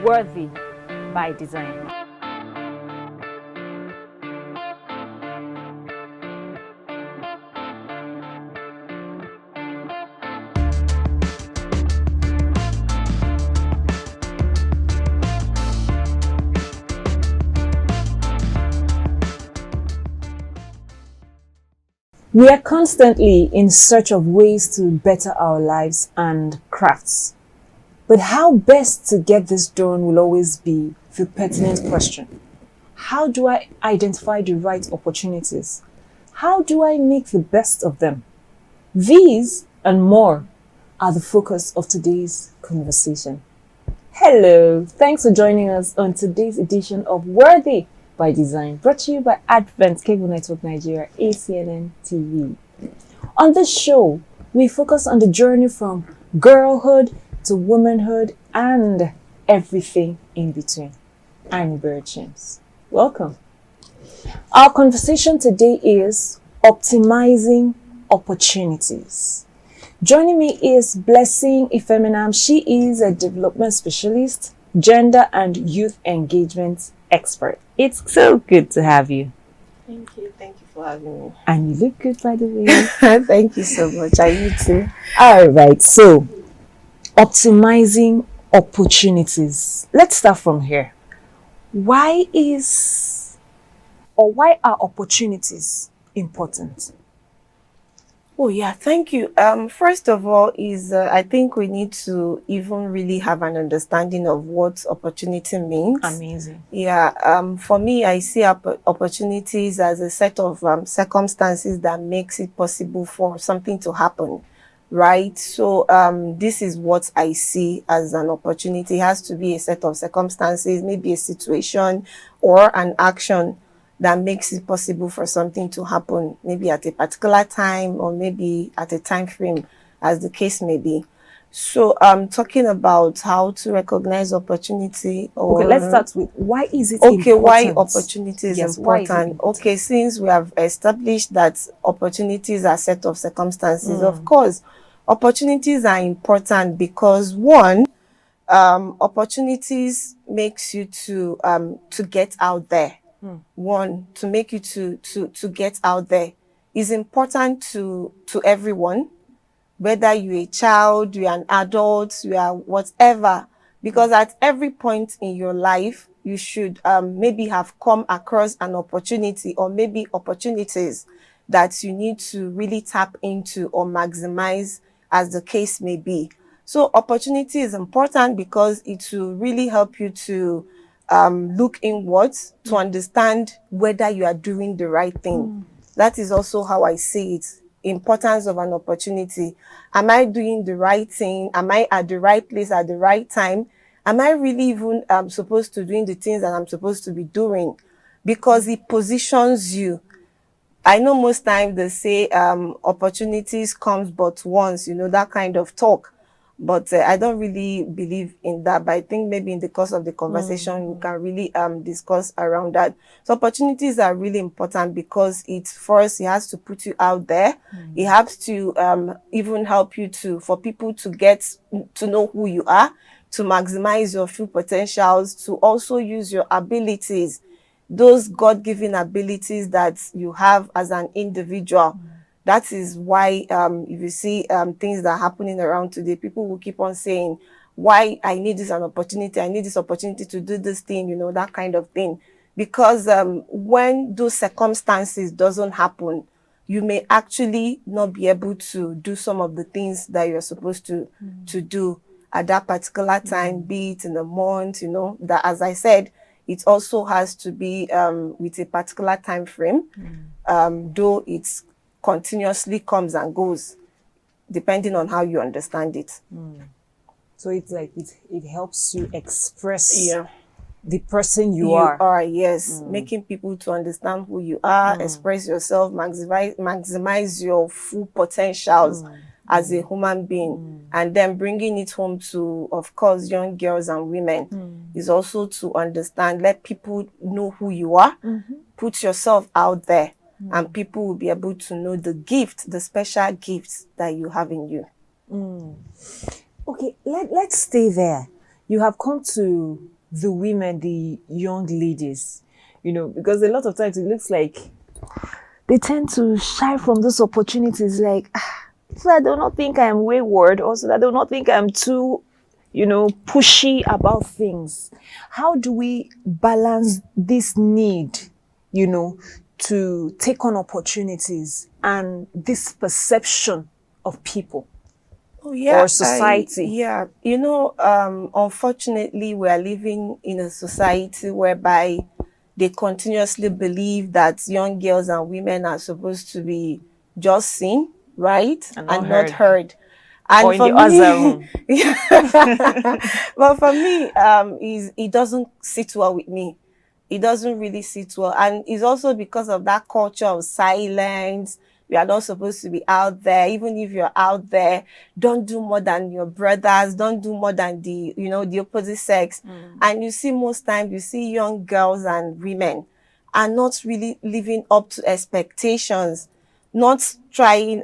worthy by design. We are constantly in search of ways to better our lives and crafts. But how best to get this done will always be the pertinent question. How do I identify the right opportunities? How do I make the best of them? These and more are the focus of today's conversation. Hello, thanks for joining us on today's edition of Worthy by Design, brought to you by Advent Cable Network Nigeria, ACNNTV. On this show, we focus on the journey from girlhood to womanhood and everything in between. I'm Bird James. Welcome. Our conversation today is optimizing opportunities. Joining me is Blessing Ifeminam. She is a development specialist, gender and youth engagement expert. It's so good to have you. Thank you for having me. And you look good, by the way. Thank you so much. I you too. All right, so optimizing opportunities. Let's start from here. Why are opportunities important? Oh yeah, thank you. First of all, I think we need to even really have an understanding of what opportunity means. Amazing. Yeah. For me, I see opportunities as a set of circumstances that makes it possible for something to happen, right? So this is what I see as an opportunity. It has to be a set of circumstances, maybe a situation or an action that makes it possible for something to happen, maybe at a particular time or maybe at a time frame, as the case may be. So I'm talking about how to recognize opportunity. Okay, let's start with why is it important? Okay, why opportunity is Yes, important. why is it important? Okay, since we have established that opportunities are a set of circumstances, of course, opportunities are important because one, opportunities makes you to get out there. One, to make you to get out there is important to everyone, whether you're a child, you're an adult, you are whatever, because at every point in your life, you should maybe have come across an opportunity or maybe opportunities that you need to really tap into or maximize, as the case may be. So opportunity is important because it will really help you to look inwards to understand whether you are doing the right thing. That is also how I see it. Importance of an opportunity. Am I doing the right thing? Am I at the right place at the right time? Am I really even supposed to doing the things that I'm supposed to be doing? Because it positions you. I know most times they say opportunities comes but once, that kind of talk. But I don't really believe in that. But I think maybe in the course of the conversation, we can really discuss around that. So opportunities are really important because it has to put you out there. It has to even help you for people to get to know who you are, to maximize your full potentials, to also use your abilities, those God-given abilities that you have as an individual. That is why if you see things that are happening around today, people will keep on saying, why I need this an opportunity, I need this opportunity to do this thing, that kind of thing. Because when those circumstances doesn't happen, you may actually not be able to do some of the things that you're supposed to do at that particular time, be it in a month, that, as I said, it also has to be with a particular time frame, though it's continuously comes and goes, depending on how you understand it. So it's like it helps you express the person you are. are. Yes. Making people to understand who you are, express yourself, maximize your full potentials as a human being, and then bringing it home to, of course, young girls and women is also to understand, let people know who you are, put yourself out there, and people will be able to know the special gifts that you have in you. Okay, let's stay there. You have come to the women, the young ladies, because a lot of times it looks like they tend to shy from those opportunities, like, so I do not think I'm wayward, or so I do not think I'm too, pushy about things. How do we balance this need, to take on opportunities and this perception of people Oh or yeah, society? unfortunately, we are living in a society whereby they continuously believe that young girls and women are supposed to be just seen, right, And not and not heard. heard. Or And in for the other me, room. but for me, it doesn't sit well with me. It doesn't really sit well, and it's also because of that culture of silence. We are not supposed to be out there. Even if you're out there, don't do more than your brothers. Don't do more than the opposite sex. And you see, most times you see young girls and women are not really living up to expectations, not living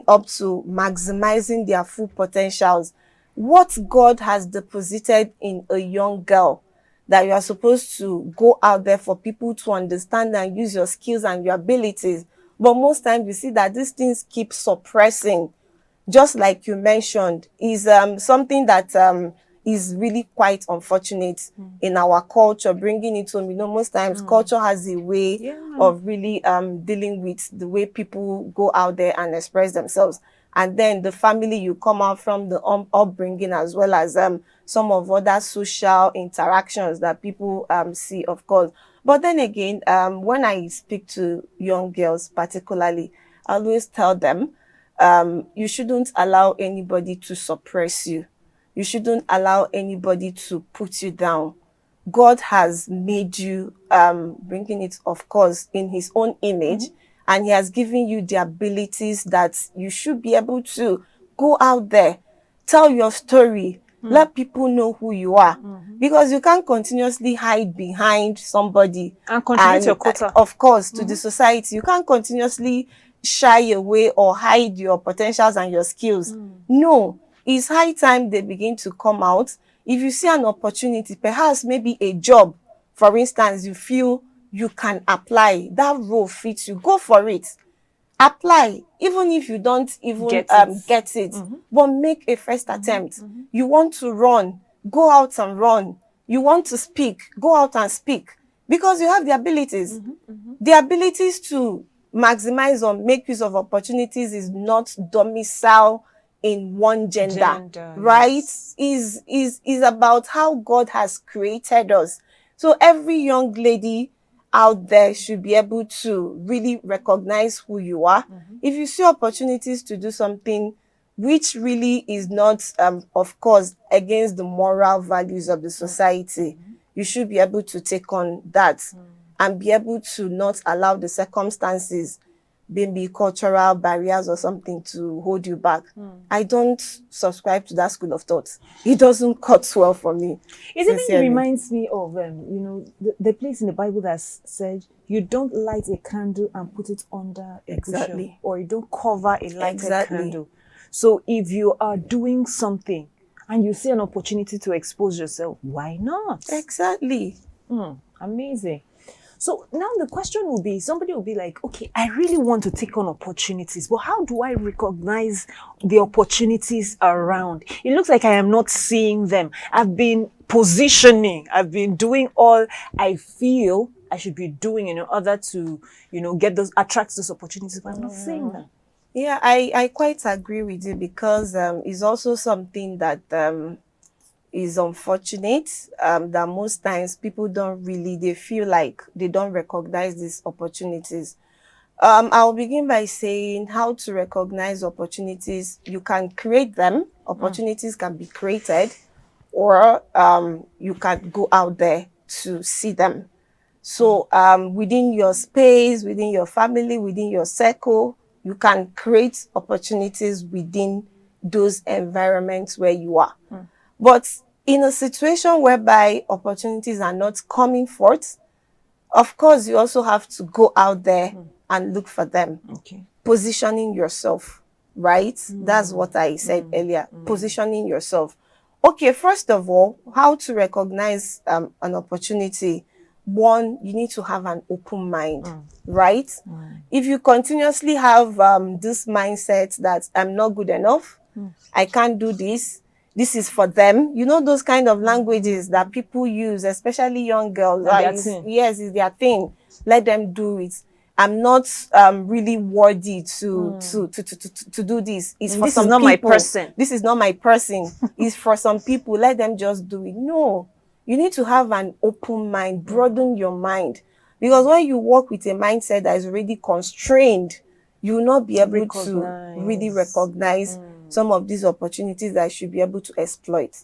up to maximizing their full potentials. What God has deposited in a young girl, that you are supposed to go out there for people to understand and use your skills and your abilities. But most times you see that these things keep suppressing, just like you mentioned, is something that is really quite unfortunate in our culture, bringing it home. Most times culture has a way of really dealing with the way people go out there and express themselves. And then the family you come out from, the upbringing, as well as some of other social interactions that people see, of course. But then again, when I speak to young girls particularly, I always tell them, you shouldn't allow anybody to suppress you. You shouldn't allow anybody to put you down. God has made you, bringing it, of course, in his own image, and he has given you the abilities that you should be able to go out there, tell your story, let people know who you are. Because you can't continuously hide behind somebody And contribute your quota. of course, to the society. You can't continuously shy away or hide your potentials and your skills. No, it's high time they begin to come out. If you see an opportunity, perhaps maybe a job, for instance, you feel you can apply, that role fits you, go for it. Apply, even if you don't even get it, but make a first attempt. You want to run, go out and run. You want to speak, go out and speak, because you have the abilities. The abilities to maximize or make use of opportunities is not domicile in one gender, right? Yes. Is about how God has created us. So every young lady out there should be able to really recognize who you are. If you see opportunities to do something which really is not, of course, against the moral values of the society, you should be able to take on that and be able to not allow the circumstances, maybe cultural barriers or something, to hold you back. I don't subscribe to that school of thought. It doesn't cut well for me. It even reminds me of, the place in the Bible that said, you don't light a candle and put it under a bushel, or you don't cover a lighted candle. So if you are doing something and you see an opportunity to expose yourself, why not? Exactly. Amazing. So now the question will be, somebody will be like, okay, I really want to take on opportunities, but how do I recognize the opportunities around? It looks like I am not seeing them. I've been positioning, I've been doing all I feel I should be doing in order to, attract those opportunities, but I'm not seeing them. Yeah, I quite agree with you, because it's also something that is unfortunate, that most times people they feel like they don't recognize these opportunities. I'll begin by saying how to recognize opportunities. You can create them. Opportunities can be created, or you can go out there to see them. So within your space, within your family, within your circle, you can create opportunities within those environments where you are. But in a situation whereby opportunities are not coming forth, of course, you also have to go out there and look for them. Positioning yourself, right? That's what I said earlier. Positioning yourself. Okay, first of all, how to recognize an opportunity. One, you need to have an open mind, right? If you continuously have this mindset that I'm not good enough, I can't do this is for them. You know, those kind of languages that people use, especially young girls. And their Is thing. yes, it's their thing. Let them do it. I'm not really worthy to do this. It's for This is some not my people. person. This is not my person. It's for some people. Let them just do it. No, you need to have an open mind, broaden your mind. Because when you work with a mindset that is already constrained, you will not be able to really recognize some of these opportunities that you should be able to exploit.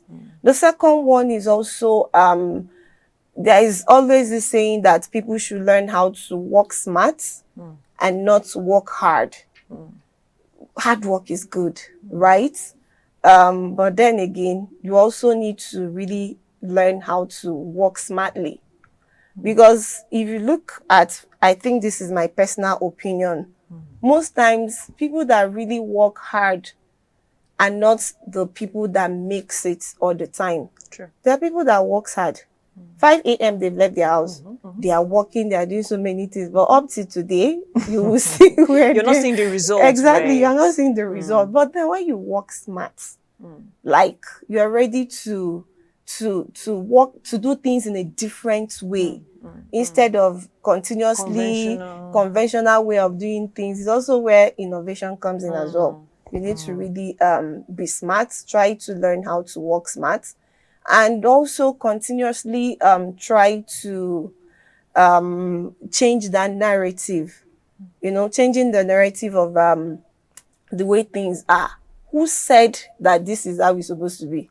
The second one is also there is always this saying that people should learn how to work smart and not work hard. Hard work is good, right? But then again, you also need to really learn how to work smartly. Because if you look at, I think this is my personal opinion, most times people that really work hard are not the people that makes it all the time. True. There are people that works hard. 5 a.m. they've left their house. They are working, they are doing so many things. But up to today, you will see where You're not seeing the result. Exactly, right? you're not seeing the result. But then when you work smart, like you're ready to work, to do things in a different way, instead of continuously conventional way of doing things. It's also where innovation comes in as well. You need to really be smart, try to learn how to work smart, and also continuously try to change that narrative. You know, changing the narrative of the way things are. Who said that this is how it's supposed to be?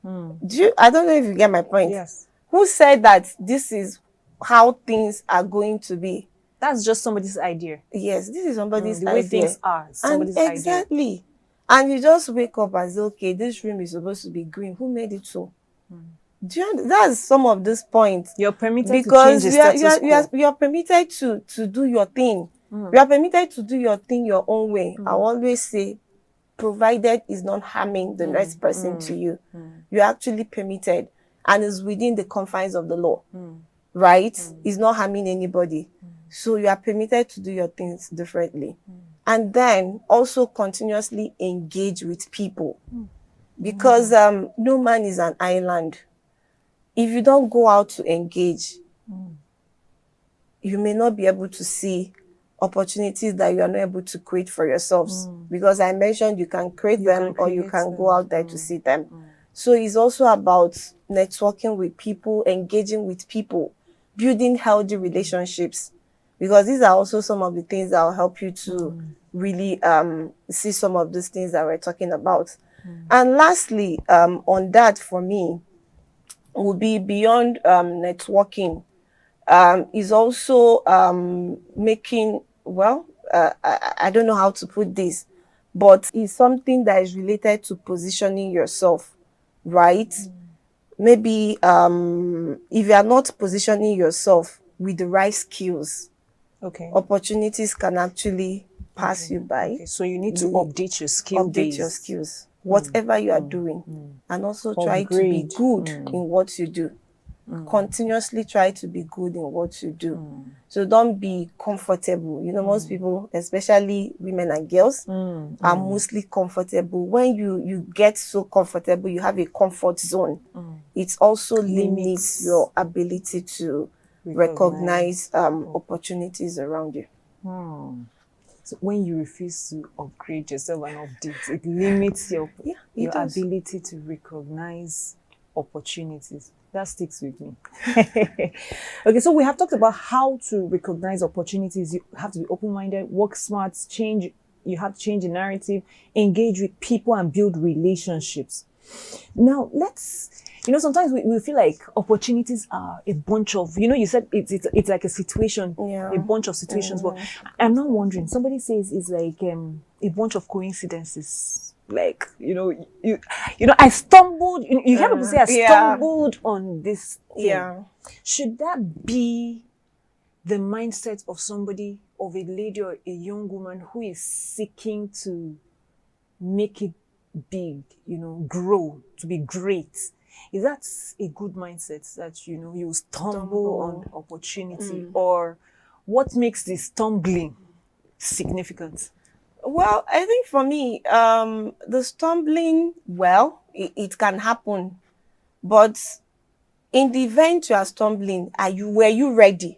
I don't know if you get my point. Yes. Who said that this is how things are going to be? That's just somebody's idea. Yes, this is somebody's The way idea. things are, somebody's And idea. exactly. And you just wake up and say, okay, this room is supposed to be green. Who made it so? Do you that's some of this points. You're permitted Because to change the status quo. you are permitted to do your thing. You are permitted to do your thing your own way. I always say, provided is not harming the next person to you. You're actually permitted and is within the confines of the law. Right? It's not harming anybody. So you are permitted to do your things differently. And then also continuously engage with people. Because no man is an island. If you don't go out to engage, you may not be able to see opportunities that you are not able to create for yourselves. Because I mentioned you can create them or you can go out there to see them. So it's also about networking with people, engaging with people, building healthy relationships. Because these are also some of the things that will help you to really see some of these things that we're talking about. And lastly, on that for me, will be beyond networking, is also making, well, I don't know how to put this, but it's something that is related to positioning yourself, right? Maybe if you are not positioning yourself with the right skills, opportunities can actually pass you by. So you need to update your skill Update base. your skills, whatever you are doing, and also try to be good in what you do. Continuously try to be good in what you do. So don't be comfortable. You know, most people, especially women and girls, are mostly comfortable. When you get so comfortable, you have a comfort zone. It also limits your ability to recognize opportunities around you. So when you refuse to upgrade yourself and update, it limits your ability to recognize opportunities. That sticks with me. Okay, so we have talked about how to recognize opportunities. You have to be open-minded, work smart, you have to change the narrative, engage with people and build relationships. Now, sometimes we feel like opportunities are a bunch of, you said it's like a situation, a bunch of situations. But I'm not wondering, somebody says it's like a bunch of coincidences. Like, I stumbled, you hear people say I stumbled on this thing. Yeah. Should that be the mindset of somebody, of a lady or a young woman who is seeking to make it big, grow, to be great. Is that a good mindset that, you stumble on Stumble. opportunity, or what makes the stumbling significant? Well, I think for me, the stumbling, well, it can happen, but in the event you are stumbling, were you ready?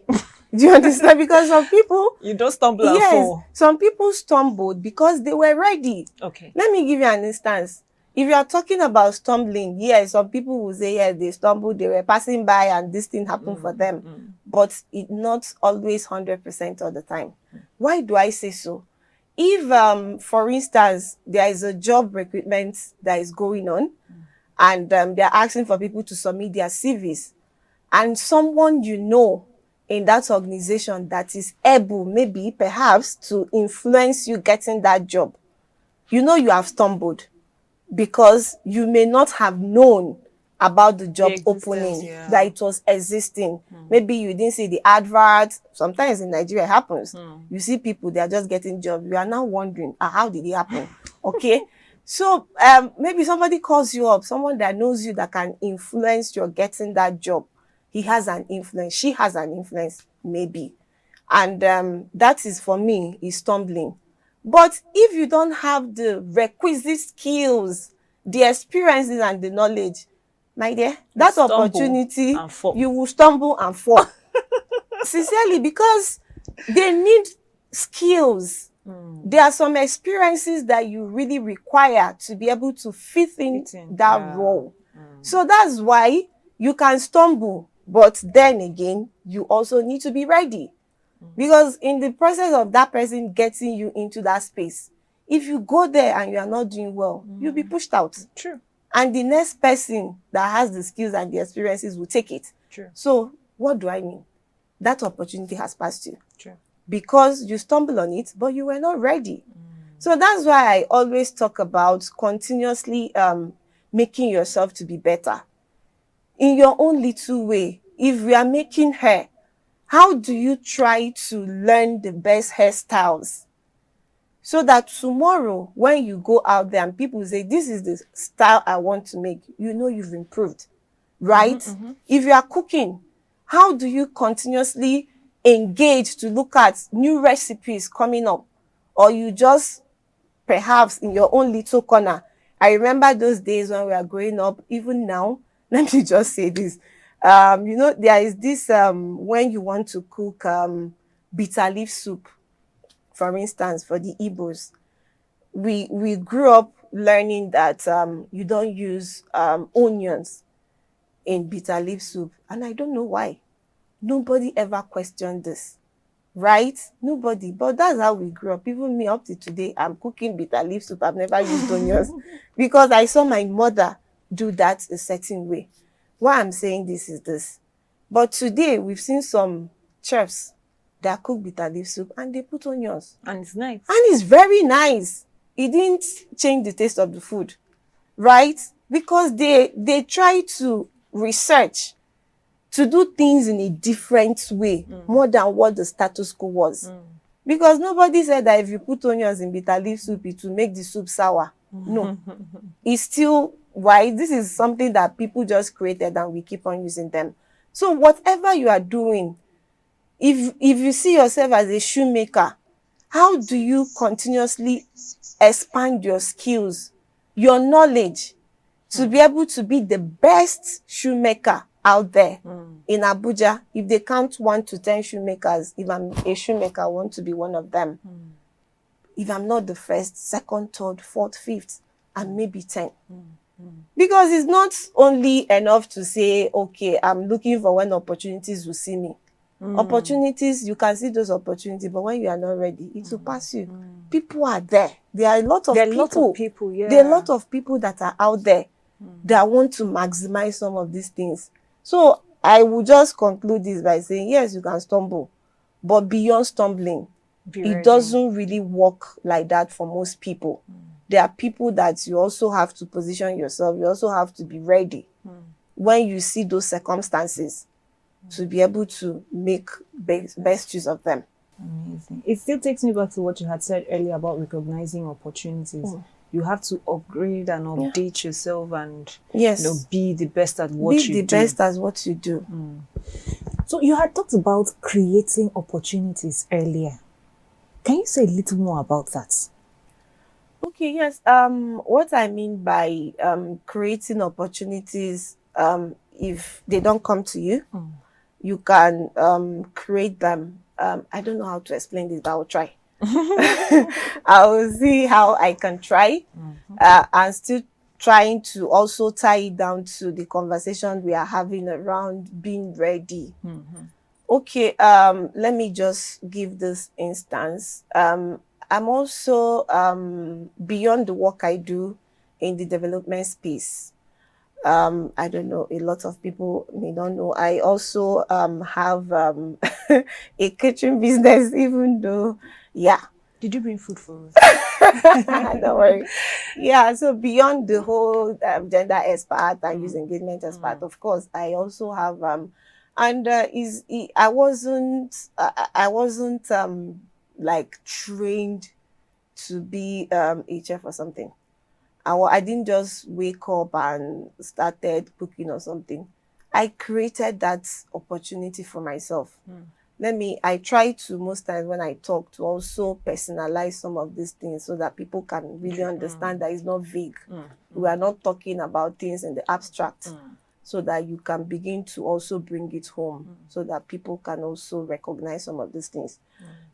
Do you understand? Because some people, You don't stumble and yes, fall. some people stumbled because they were ready. Okay. Let me give you an instance. If you are talking about stumbling, yes, some people will say, yes, they stumbled, they were passing by and this thing happened for them. But it's not always 100% all the time. Why do I say so? If, for instance, there is a job recruitment that is going on, and they're asking for people to submit their CVs, and someone in that organization that is able, maybe perhaps, to influence you getting that job, you have stumbled because you may not have known about the The job existence, opening, yeah. that it was existing. Maybe you didn't see the advert. Sometimes in Nigeria it happens. You see people, they are just getting jobs. You are now wondering, how did it happen? Okay. So maybe somebody calls you up, someone that knows you, that can influence your getting that job. He has an influence, she has an influence, maybe. And that is, for me, is stumbling. But if you don't have the requisite skills, the experiences and the knowledge, my dear, that Stumble opportunity, and fall. you will stumble and fall. Sincerely, because they need skills. There are some experiences that you really require to be able to fit in that role. So that's why you can stumble, but then again, you also need to be ready. Because in the process of that person getting you into that space, if you go there and you are not doing well, you'll be pushed out. True. And the next person that has the skills and the experiences will take it. True. So what do I mean? That opportunity has passed you. True. Because you stumbled on it, but you were not ready. So that's why I always talk about continuously making yourself to be better. In your own little way, if we are making hair, how do you try to learn the best hairstyles so that tomorrow when you go out there and people say, this is the style I want to make, you've improved, right? If you are cooking, how do you continuously engage to look at new recipes coming up? Or you just, perhaps in your own little corner. I remember those days when we were growing up, even now, let me just say this. There is this, when you want to cook bitter leaf soup, for instance, for the Igbos, we grew up learning that you don't use onions in bitter leaf soup. And I don't know why. Nobody ever questioned this. Right? Nobody. But that's how we grew up. Even me, up to today, I'm cooking bitter leaf soup. I've never used onions because I saw my mother do that a certain way. Why I'm saying this is this. But today, we've seen some chefs that cook bitter leaf soup and they put onions. And it's nice. And it's very nice. It didn't change the taste of the food. Right? Because they try to research, to do things in a different way, more than what the status quo was. Because nobody said that if you put onions in bitter leaf soup, it will make the soup sour. No. It's still white. This is something that people just created and we keep on using them. So whatever you are doing, if you see yourself as a shoemaker, how do you continuously expand your skills, your knowledge, to be able to be the best shoemaker out there in Abuja? If they count 1 to 10 shoemakers, if I'm a shoemaker, I want to be one of them. If I'm not the first, second, third, fourth, fifth, and maybe 10. Because it's not only enough to say, okay, I'm looking for when opportunities will see me. Opportunities, you can see those opportunities, but when you are not ready, it will pass you. People are there. There are a lot of people. Yeah. There are a lot of people that are out there that want to maximize some of these things. So I will just conclude this by saying, yes, you can stumble, but beyond stumbling, it doesn't really work like that for most people. There are people that you also have to position yourself. You also have to be ready when you see those circumstances to be able to make best use of them. Amazing. It still takes me back to what you had said earlier about recognizing opportunities. you have to upgrade and update yourself and Yes. be the best at what Be you the do. best at what you do. So you had talked about creating opportunities earlier. Can you say a little more about that? Okay, yes. What I mean by creating opportunities, if they don't come to you, you can create them. I don't know how to explain this, but I'll try. I will see how I can try, and still trying to also tie it down to the conversation we are having around being ready. Okay, let me just give this instance. I'm also beyond the work I do in the development space. I don't know, a lot of people may not know. I also have a catering business, even though, yeah. Did you bring food for us? Don't worry. Yeah, so beyond the whole gender expert and youth engagement expert, of course, I also have and I wasn't like trained to be a chef or something. I didn't just wake up and started cooking or something. I created that opportunity for myself. I try to, most times when I talk, to also personalize some of these things so that people can really understand that it's not vague. We are not talking about things in the abstract, so that you can begin to also bring it home, so that people can also recognize some of these things.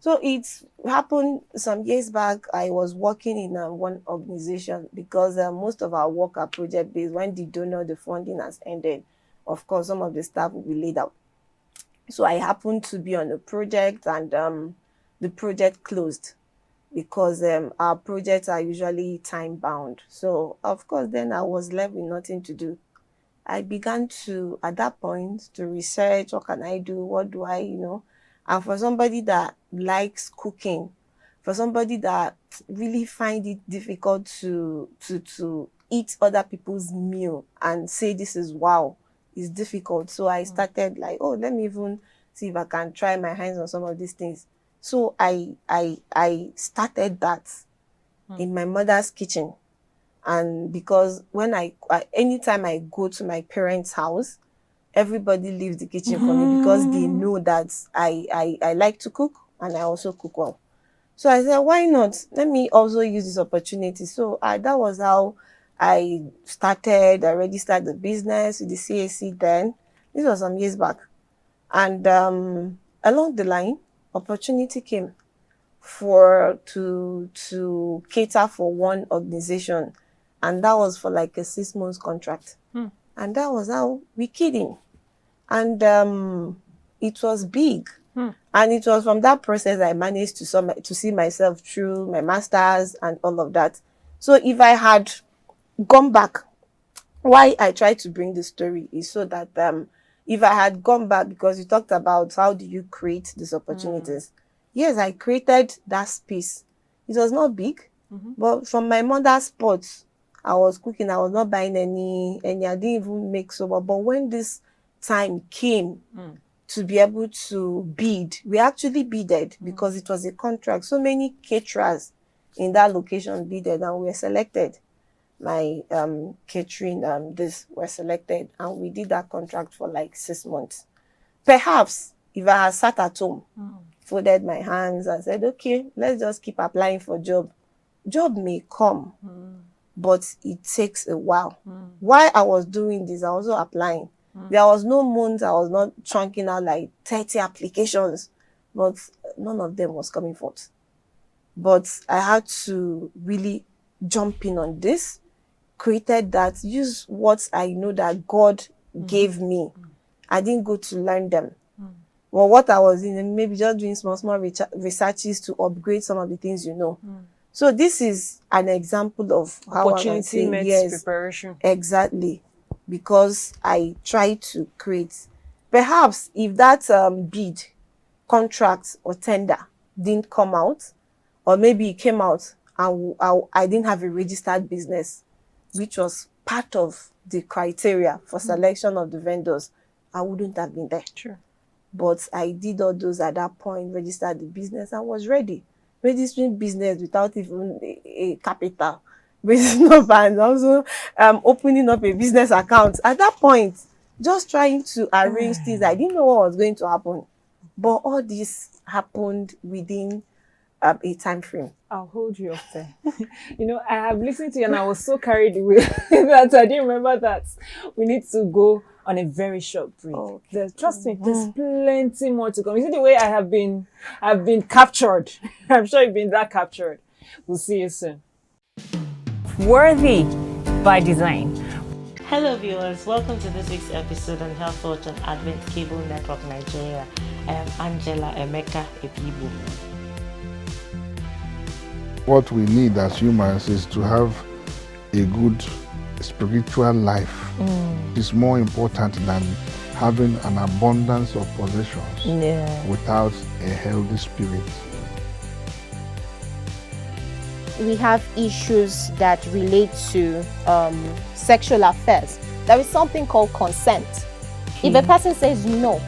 So it's happened some years back. I was working in one organization because most of our work are project based. When the donor, the funding has ended, of course, some of the staff will be laid out. So I happened to be on a project, and the project closed because our projects are usually time bound. So of course, then I was left with nothing to do. I began to, at that point, to research, what can I do? What do I. And for somebody that likes cooking, for somebody that really find it difficult to eat other people's meal and say this is wow, it's difficult. So I started like, oh, let me even see if I can try my hands on some of these things. So I started that in my mother's kitchen. And because when anytime I go to my parents' house, everybody leaves the kitchen for me because they know that I like to cook and I also cook well. So I said, why not? Let me also use this opportunity. So that was how I started. I already started the business with the CAC then. This was some years back. And along the line, opportunity came to cater for one organization, and that was for like a 6 months contract. And that was how we kidding. And it was big. And it was from that process I managed to see myself through my masters and all of that. So if I had gone back, why I try to bring the story is so that if I had gone back, because you talked about how do you create these opportunities. Yes, I created that space. It was not big, but from my mother's pot, I was cooking. I was not buying any. I didn't even make sober. But when this time came to be able to bid, we actually bidded because it was a contract. So many caterers in that location bidded, and we were selected. My catering this were selected, and we did that contract for like 6 months. Perhaps if I had sat at home, folded my hands and said, okay, let's just keep applying for job may come, but it takes a while. While I was doing this, I was also applying. There was no month I was not chunking out like 30 applications, but none of them was coming forth. But I had to really jump in on this, created that, use what I know that God gave me. I didn't go to learn them. Well, what I was in, maybe just doing small researches to upgrade some of the things you know. So this is an example of how I can say yes, preparation. exactly, because I try to create. Perhaps if that bid, contract or tender didn't come out, or maybe it came out and I didn't have a registered business, which was part of the criteria for selection of the vendors, I wouldn't have been there. Sure. But I did all those at that point, registered the business, and was ready. Registering business without even a capital raising up and also opening up a business account. At that point, just trying to arrange things. I didn't know what was going to happen. But all this happened within a time frame. I'll hold you up there. You know, I have listened to you and I was so carried away that I didn't remember that we need to go on a very short break. Okay. Trust me, there's plenty more to come. You see the way I've been captured. I'm sure you've been that captured. We'll see you soon. Worthy by design. Hello viewers, welcome to this week's episode on Health Watch on Advent Cable Network Nigeria. I am Angela Emeka Ebibo. What we need as humans is to have a good spiritual life. It's more important than having an abundance of possessions without a healthy spirit. We have issues that relate to sexual affairs. There is something called consent. If a person says no,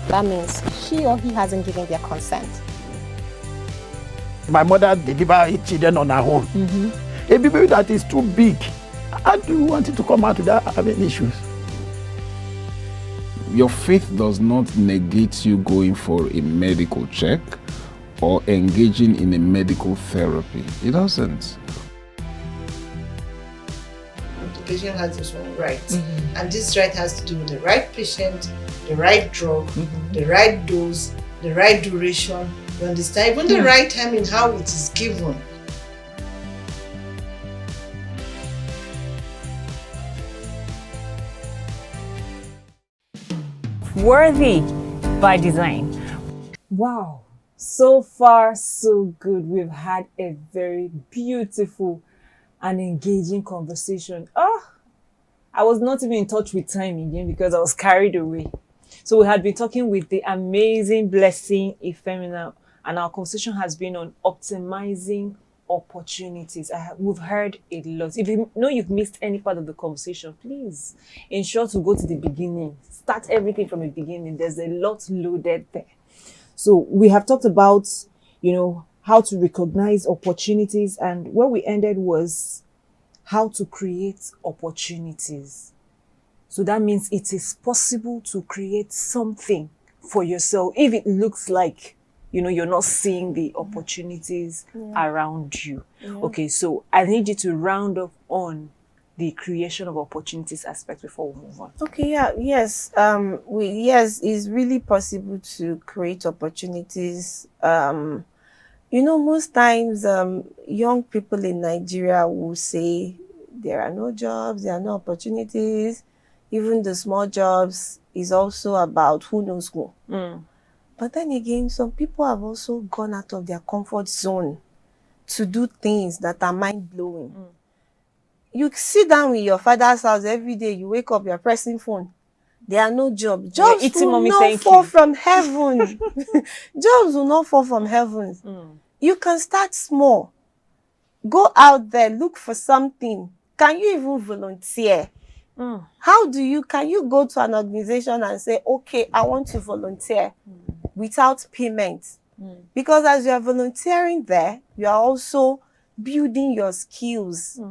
that means she or he hasn't given their consent. My mother delivered children on her own. A baby that is too big, how do you want it to come out without having issues? Your faith does not negate you going for a medical check or engaging in a medical therapy. It doesn't. The patient has his own right. And this right has to do with the right patient, the right drug, the right dose, the right duration, you understand? Even the right time in how it is given. Worthy by design. Wow. So far, so good. We've had a very beautiful and engaging conversation. I was not even in touch with time again because I was carried away. So we had been talking with the amazing Blessing Ifemina, and our conversation has been on optimizing opportunities. We've heard a lot. If you know you've missed any part of the conversation, please ensure to go to the beginning. Start everything from the beginning. There's a lot loaded there. So we have talked about, you know, how to recognize opportunities, and where we ended was how to create opportunities. So that means it is possible to create something for yourself if it looks like, you know, you're not seeing the opportunities around you. Okay, so I need you to round up on the creation of opportunities aspect before we move on. Okay, yes, it's really possible to create opportunities. You know, most times, young people in Nigeria will say there are no jobs, there are no opportunities. Even the small jobs is also about who knows who. But then again, some people have also gone out of their comfort zone to do things that are mind-blowing. You sit down in your father's house every day, you wake up, you're pressing phone. There are no jobs. Jobs will not fall from heaven. Jobs will not fall from heaven. You can start small. Go out there, look for something. Can you even volunteer? Can you go to an organization and say, okay, I want to volunteer without payment? Because as you are volunteering there, you are also building your skills.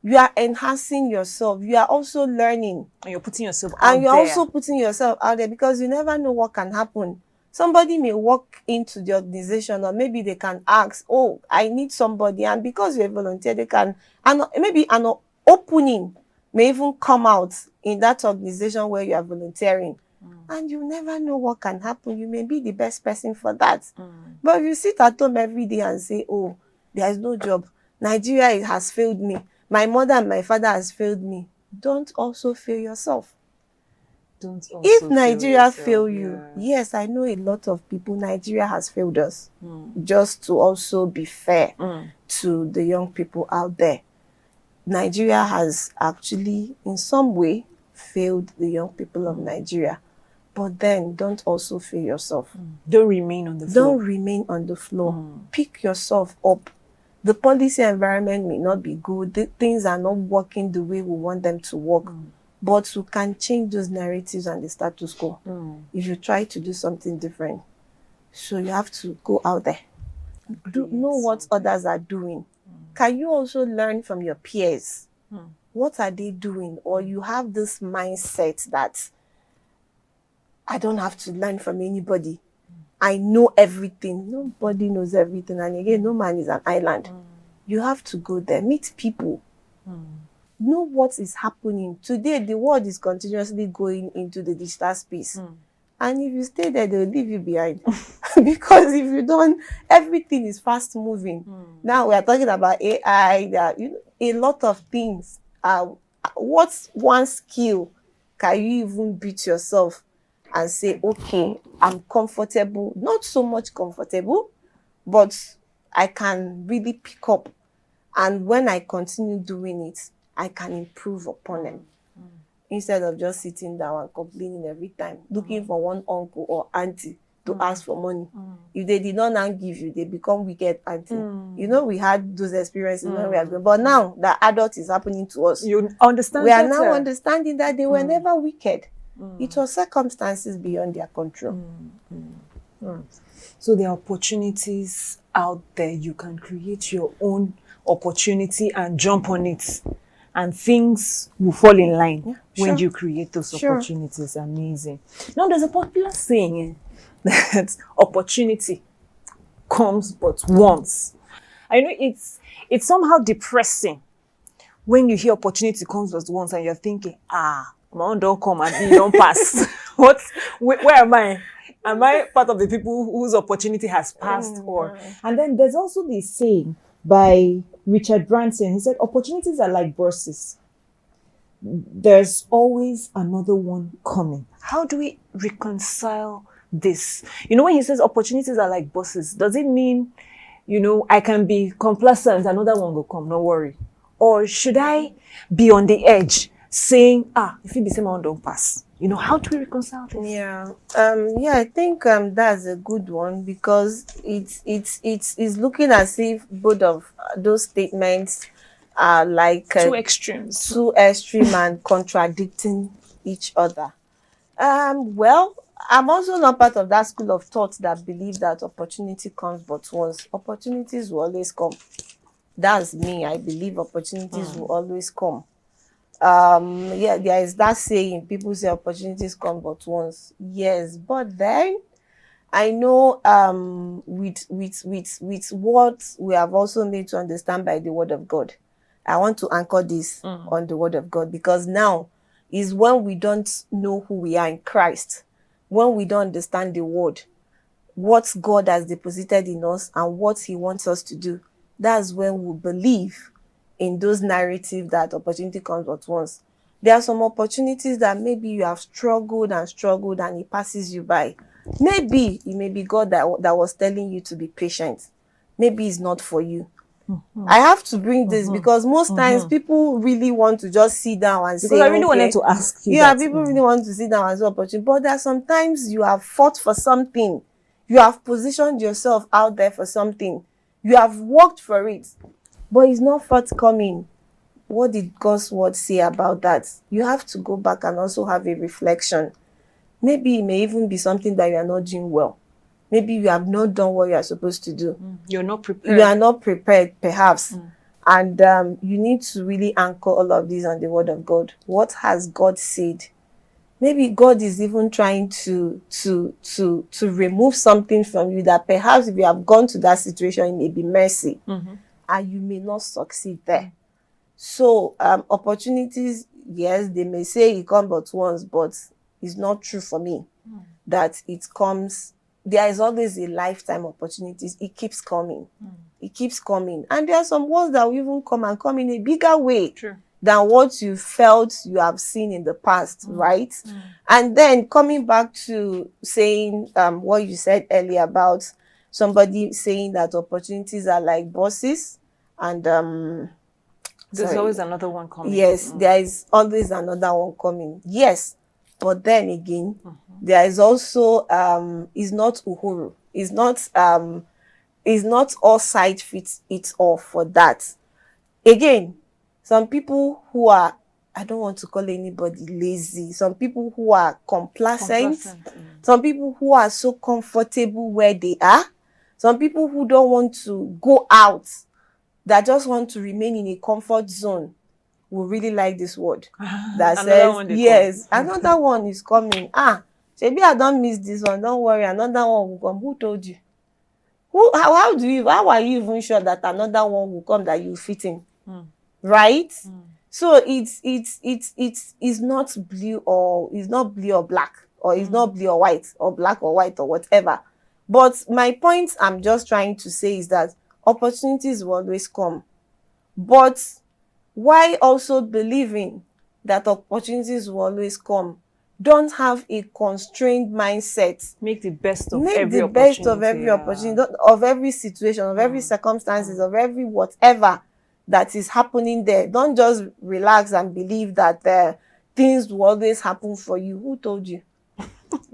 You are enhancing yourself. You are also learning. And you're putting yourself out there. And you're there. also putting yourself out there because you never know what can happen. Somebody may walk into the organization, or maybe they can ask, oh, I need somebody. And because you're a volunteer, they can, and maybe an opening may even come out in that organization where you are volunteering. And you never know what can happen. You may be the best person for that. But if you sit at home every day and say, oh, there is no job. Nigeria has failed me. My mother and my father has failed me. Don't also fail yourself. If Nigeria failed you, yes, I know a lot of people, Nigeria has failed us. Just to also be fair to the young people out there. Nigeria has actually, in some way, failed the young people of Nigeria. But then, don't also fail yourself. Don't remain on the floor. Don't remain on the floor. Pick yourself up. The policy environment may not be good. Things are not working the way we want them to work. But you can change those narratives and the status quo if you try to do something different. So you have to go out there. Know what others are doing. can you also learn from your peers? What are they doing? Or you have this mindset that I don't have to learn from anybody. I know everything. Nobody knows everything. And again, no man is an island. You have to go there, meet people. Know what is happening. Today, the world is continuously going into the digital space. And if you stay there, they'll leave you behind. Because if you don't, everything is fast moving. Now we are talking about AI, that a lot of things. What's one skill can you even beat yourself and say, okay, I'm comfortable, not so much comfortable, but I can really pick up. And when I continue doing it, I can improve upon them. Instead of just sitting down and complaining every time, looking for one uncle or auntie to ask for money. If they did not now give you, they become wicked auntie. We had those experiences when we are going. But now the adult is happening to us. You understand We are better. now understanding that they were never wicked. It was circumstances beyond their control. So there are opportunities out there. You can create your own opportunity and jump on it. And things will fall in line when you create those opportunities. Amazing. Now, there's a popular saying that opportunity comes but once. I know it's somehow depressing when you hear opportunity comes but once and you're thinking, my own don't come and you don't pass. Where am I? Am I part of the people whose opportunity has passed? And then there's also this saying by Richard Branson. He said, opportunities are like buses. There's always another one coming. How do we reconcile this? When he says opportunities are like buses, does it mean, I can be complacent, another one will come, no worry? Or should I be on the edge saying, if it be same one, don't pass? How do we reconcile this? I think that's a good one, because it's looking as if both of those statements are like two extremes, too extreme and contradicting each other. Well, I'm also not part of that school of thought that believe that opportunity comes but once. Opportunities will always come. That's me. I believe opportunities will always come. There is that saying, people say opportunities come but once. Yes, but then I know with what we have also made to understand by the word of God. I want to anchor this on the word of God, because now is when we don't know who we are in Christ, when we don't understand the word, what God has deposited in us and what he wants us to do. That's when we believe in those narratives that opportunity comes but once. There are some opportunities that maybe you have struggled and it passes you by. Maybe it may be God that was telling you to be patient. Maybe it's not for you. I have to bring this because most times people really want to just sit down and say, because I really wanted to ask you that. People really want to sit down and say opportunity. But there are sometimes you have fought for something. You have positioned yourself out there for something. You have worked for it, but it's not forthcoming. What did God's word say about that? You have to go back and also have a reflection. Maybe it may even be something that you are not doing well. Maybe you have not done what you are supposed to do. You're not prepared. You are not prepared, perhaps. And you need to really anchor all of this on the word of God. What has God said? Maybe God is even trying to remove something from you that perhaps if you have gone to that situation, it may be mercy. And you may not succeed there. So opportunities, yes, they may say it comes but once, but it's not true for me that it comes. There is always a lifetime opportunities. It keeps coming. It keeps coming. And there are some ones that will even come in a bigger way than what you felt you have seen in the past, right? And then coming back to saying what you said earlier about somebody saying that opportunities are like buses, and there's always another one coming. Yes, there is always another one coming. Yes, but then again, there is also is not uhuru. It's not all side fits it all for that. Again, some people who are, I don't want to call anybody lazy. Some people who are complacent. Some people who are so comfortable where they are. Some people who don't want to go out that just want to remain in a comfort zone will really like this word. That Another says, one dey yes, another one is coming. Maybe I don't miss this one. Don't worry, another one will come. Who told you? How are you even sure that another one will come that you fit in? Right? So it's not blue or black, or it's not blue or white, or black or white, or whatever. But my point I'm just trying to say is that opportunities will always come. But why also believing that opportunities will always come? Don't have a constrained mindset. Make the best of Make every the opportunity. best of every opportunity, of every situation, of every circumstances, of every whatever that is happening there. Don't just relax and believe that things will always happen for you. Who told you?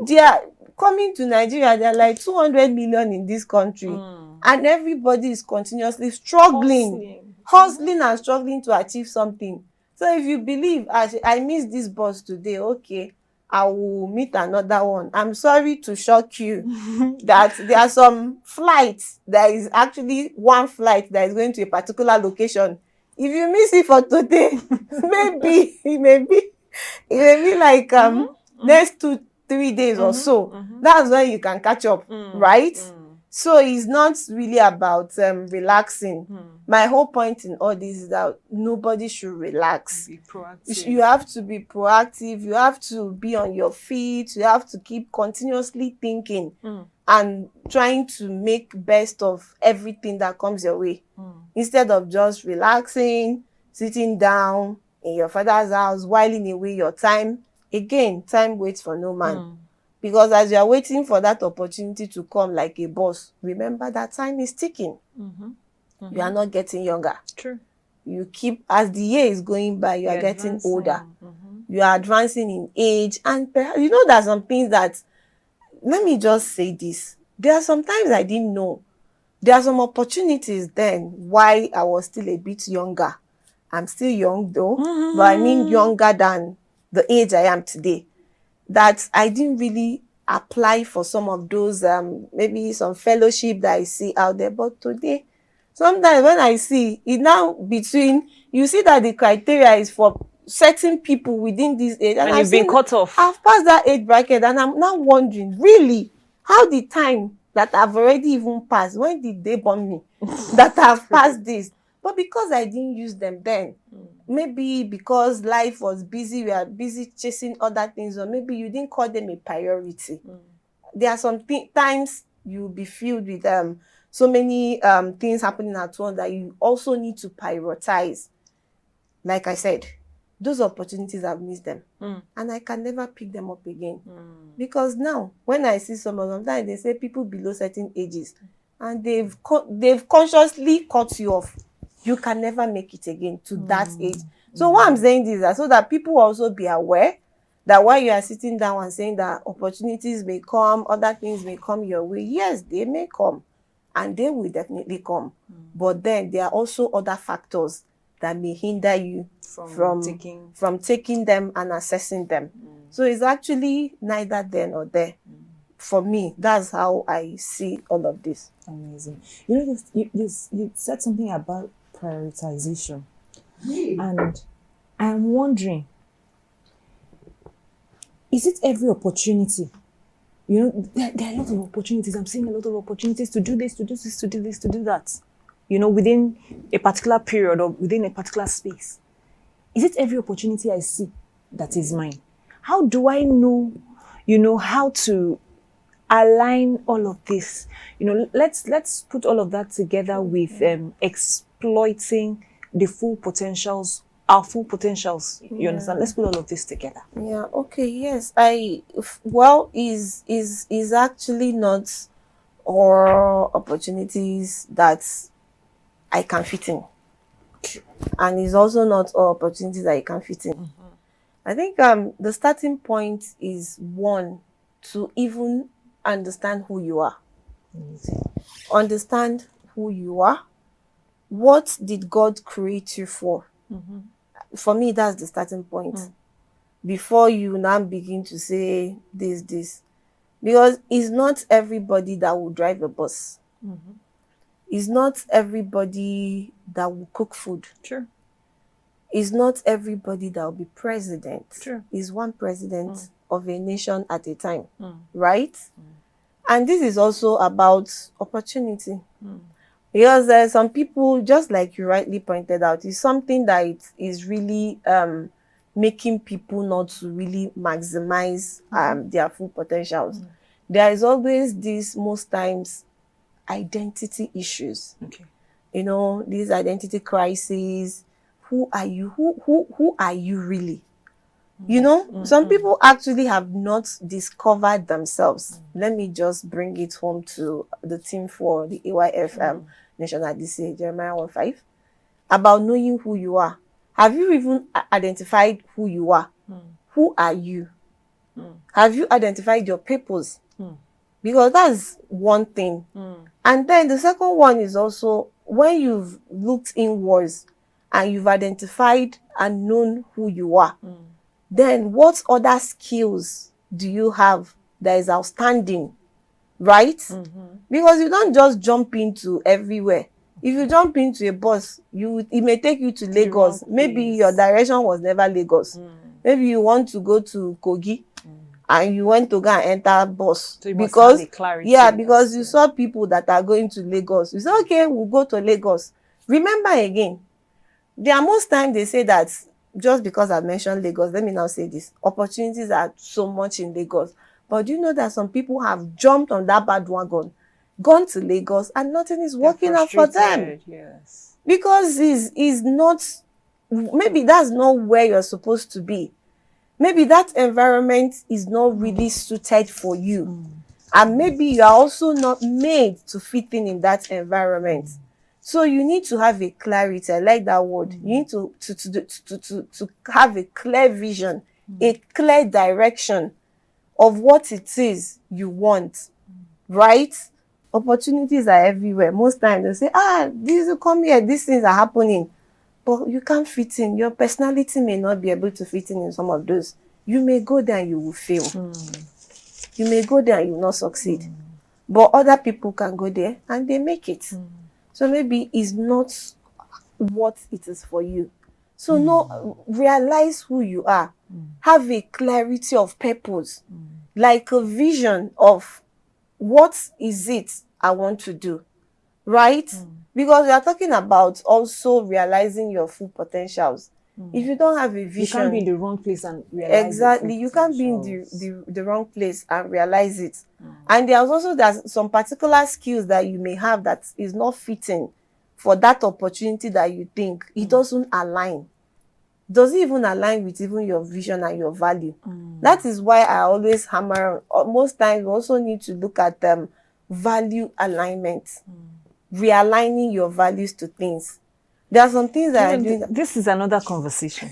They are coming to Nigeria. There are like 200 million in this country, and everybody is continuously struggling, hustling and struggling to achieve something. So if you believe, I missed this bus today, okay, I will meet another one. I'm sorry to shock you that there are some flights, there is actually one flight that is going to a particular location. If you miss it for today, maybe it may be like next 2-3 days or so. That's when you can catch up, right? So it's not really about relaxing. My whole point in all this is that nobody should relax. Be proactive. You have to be proactive. You have to be on your feet. You have to keep continuously thinking and trying to make best of everything that comes your way. Instead of just relaxing, sitting down in your father's house, whiling away your time. Again, time waits for no man. Because as you are waiting for that opportunity to come like a boss, remember that time is ticking. You are not getting younger. True. You keep, as the year is going by, you are getting older. You are advancing in age. And perhaps, you know, there are some things that, let me just say this. There are some times I didn't know. There are some opportunities then while I was still a bit younger. I'm still young though, but I mean younger than the age I am today, that I didn't really apply for some of those, maybe some fellowship that I see out there. But today, sometimes when I see it now between, you see that the criteria is for certain people within this age. And you've been cut off. I've passed that age bracket and I'm now wondering, really, how the time that I've already even passed, when did they born me, that I've passed this? But because I didn't use them then, maybe because life was busy, we are busy chasing other things, or maybe you didn't call them a priority. There are some times you'll be filled with so many things happening at once that you also need to prioritize. Like I said, those opportunities, I've missed them. And I can never pick them up again. Because now, when I see sometimes they say people below certain ages, and they've consciously cut you off. You can never make it again to that age. So what I'm saying is that so that people also be aware that while you are sitting down and saying that opportunities may come, other things may come your way, yes, they may come. And they will definitely come. But then there are also other factors that may hinder you from taking them and assessing them. So it's actually neither there nor there. For me, that's how I see all of this. Amazing. You know, you said something about prioritization. And I'm wondering, is it every opportunity? You know, there are a lot of opportunities. I'm seeing a lot of opportunities to do this, to do this, to do this, to do that. You know, within a particular period or within a particular space. Is it every opportunity I see that is mine? How do I know, you know, how to align all of this? You know, let's put all of that together with exploiting the full potentials, our full potentials. You understand? Let's put all of this together. Yeah, okay, yes. Is actually not all opportunities that I can fit in. And it's also not all opportunities that you can fit in. I think the starting point is one, to even understand who you are. Understand who you are. What did God create you for? For me, that's the starting point. Before you now begin to say this. Because it's not everybody that will drive a bus. It's not everybody that will cook food. True. It's not everybody that will be president. True. It's one president of a nation at a time, right? And this is also about opportunity. Because there are some people, just like you rightly pointed out, is something that it is really making people not to really maximize their full potentials. There is always this, most times, identity issues. Okay. You know, these identity crises. Who are you? Who are you really? You know, some people actually have not discovered themselves. Let me just bring it home to the team for the AYF National DC, Jeremiah 1:5, about knowing who you are. Have you even identified who you are? Who are you? Have you identified your purpose? Because that's one thing. And then the second one is also, when you've looked inwards and you've identified and known who you are, then what other skills do you have that is outstanding, right? Because you don't just jump into everywhere. If you jump into a bus, it may take you to Lagos. Maybe your direction was never Lagos. Maybe you want to go to Kogi and you went to go and enter bus. So you must because have a clarity. yeah, because you saw people that are going to Lagos. You say, okay, we'll go to Lagos. Remember again, there are most times they say that, just because I mentioned Lagos, let me now say this. Opportunities are so much in Lagos. But do you know that some people have jumped on that bandwagon, gone to Lagos, and nothing is working out for them? Yes. Because is not, maybe that's not where you're supposed to be. Maybe that environment is not really suited for you. And maybe you are also not made to fit in that environment. So you need to have a clarity. I like that word. You need to have a clear vision, a clear direction of what it is you want, right? Opportunities are everywhere. Most times they say, this will come here, these things are happening. But you can't fit in. Your personality may not be able to fit in some of those. You may go there and you will fail. You may go there and you will not succeed. But other people can go there and they make it. So maybe it's not what it is for you. So realize who you are. Have a clarity of purpose. Like a vision of what is it I want to do. Right? Because we are talking about also realizing your full potentials. If you don't have a vision, you can't be in the wrong place and realize exactly, you can't be in the wrong place and realize it. And there's some particular skills that you may have that is not fitting for that opportunity that you think it doesn't align. Does it even align with even your vision and your value? That is why I always hammer on. Most times we also need to look at value alignment. Realigning your values to things. There are some things that this is another conversation.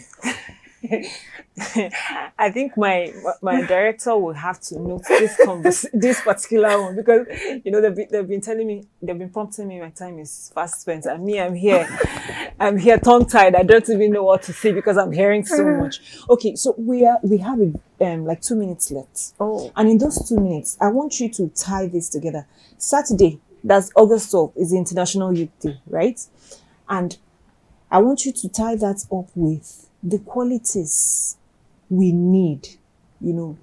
I think my director will have to note this particular one, because they've been prompting me. My time is fast spent, and me, I'm here tongue tied. I don't even know what to say because I'm hearing so much. Okay, so we have like 2 minutes left. And in those 2 minutes, I want you to tie this together. Saturday, that's August 12th, is the International Youth Day, right? And I want you to tie that up with the qualities we need, to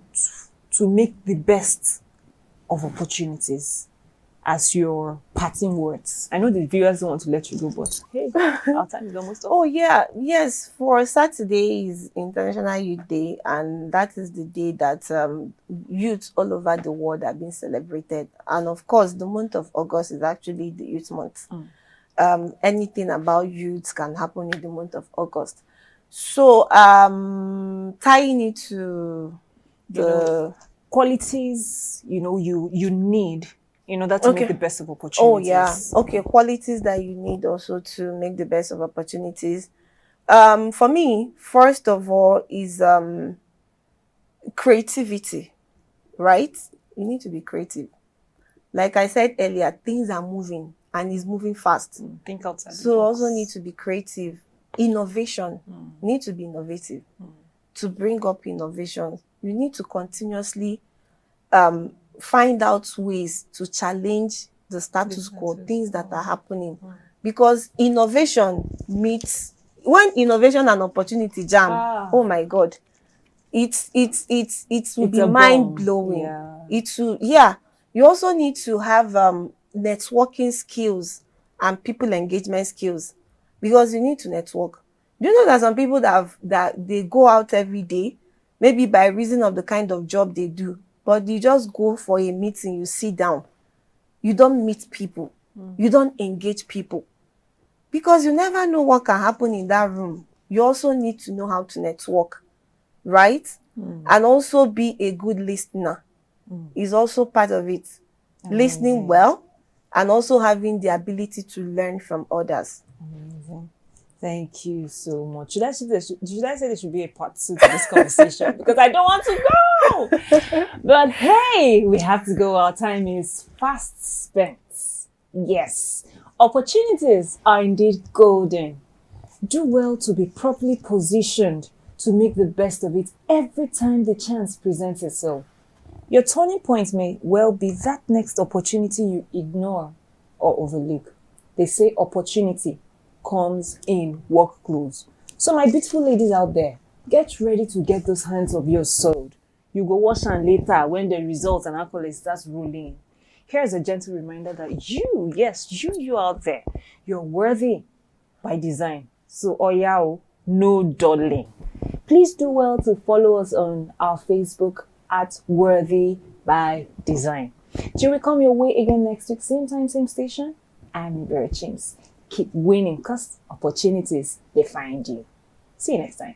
make the best of opportunities as your parting words. I know the viewers don't want to let you go, but hey, our time is almost up. Oh yeah, yes. For Saturday is International Youth Day, and that is the day that youth all over the world are being celebrated. And of course, the month of August is actually the Youth Month. Anything about youth can happen in the month of August. So tying it to the qualities you need in order to make the best of opportunities. Oh yeah, okay, qualities that you need also to make the best of opportunities. For me, first of all is creativity, right? You need to be creative. Like I said earlier, things are moving and it's moving fast. Think outside the box. So also need to be creative. Innovation. You need to be innovative. To bring up innovation, you need to continuously find out ways to challenge the status quo, things that are happening. Because innovation meets, when innovation and opportunity jam, oh my God, it will It's be a bomb. mind blowing. Yeah. It will, yeah. You also need to have networking skills and people engagement skills, because you need to network. Do you know that some people that they go out every day, maybe by reason of the kind of job they do, but you just go for a meeting, you sit down, you don't meet people, you don't engage people, because you never know what can happen in that room. You also need to know how to network, right? And also be a good listener is also part of it. Listening well and also having the ability to learn from others. Amazing. Thank you so much. Should I say there should be a part 2 to this conversation? Because I don't want to go. But hey, we have to go. Our time is fast spent. Yes, opportunities are indeed golden. Do well to be properly positioned to make the best of it every time the chance presents itself. Your turning point may well be that next opportunity you ignore or overlook. They say opportunity comes in work clothes. So my beautiful ladies out there, get ready to get those hands of yours sold. You go wash and later when the results and accolades starts rolling in. Here's a gentle reminder that you, yes, you out there, you're worthy by design. So oyao, no dawdling. Please do well to follow us on our Facebook at Worthy by Design. Till we come your way again next week, same time, same station. I'm Vera James. Keep winning because opportunities, they find you. See you next time.